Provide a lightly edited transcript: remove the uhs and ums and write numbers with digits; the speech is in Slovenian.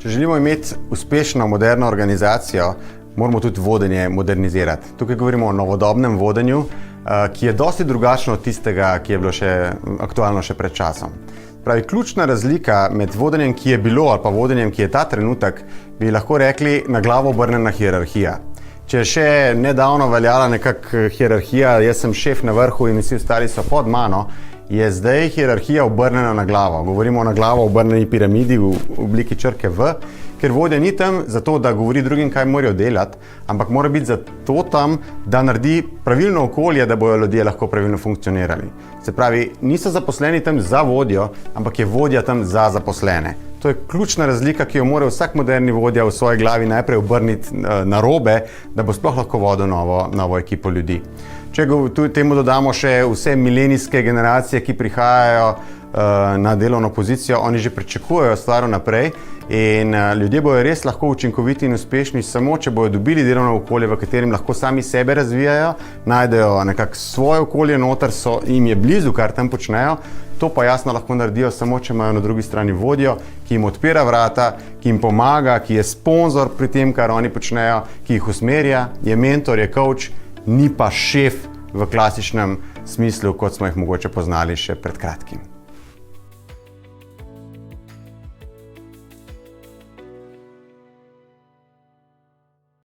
Če želimo imeti uspešno, moderno organizacijo, moramo tudi vodenje modernizirati. Tukaj govorimo o novodobnem vodenju, ki je dosti drugačno od tistega, ki je bilo aktualno še pred časom. Pravi, ključna razlika med vodenjem, ki je bilo, ali pa vodenjem, ki je ta trenutek, bi lahko rekli na glavo obrnjena hierarhija. Če je še nedavno veljala nekakšna hierarhija, jaz sem šef na vrhu in vsi ostali so pod mano, je zdaj hierarhija obrnjena na glavo. Govorimo o na glavo obrnjeni piramidi v obliki črke V, ker vodja ni tam zato, da govori drugim, kaj morajo delati, ampak mora biti zato tam, da naredi pravilno okolje, da bojo ljudje lahko pravilno funkcionirali. Se pravi, niso zaposleni tam za vodjo, ampak je vodja tam za zaposlene. To je ključna razlika, ki jo mora vsak moderni vodja v svoji glavi najprej obrniti na robe, da bo sploh lahko vodil novo ekipo ljudi. Če temu dodamo še vse milenijske generacije, ki prihajajo na delovno pozicijo, oni že pričakujejo stvar naprej in ljudje bojo res lahko učinkoviti in uspešni samo, če bojo dobili delovno okolje, v katerem lahko sami sebe razvijajo, najdejo nekako svoje okolje noter, jim je blizu, kar tam počnejo. To pa jasno lahko naredijo samo, če imajo na drugi strani vodjo, ki jim odpira vrata, ki jim pomaga, ki je sponzor pri tem, kar oni počnejo, ki jih usmerja, je mentor, je coach, ni pa šef v klasičnem smislu, kot smo jih mogoče poznali še pred kratkim.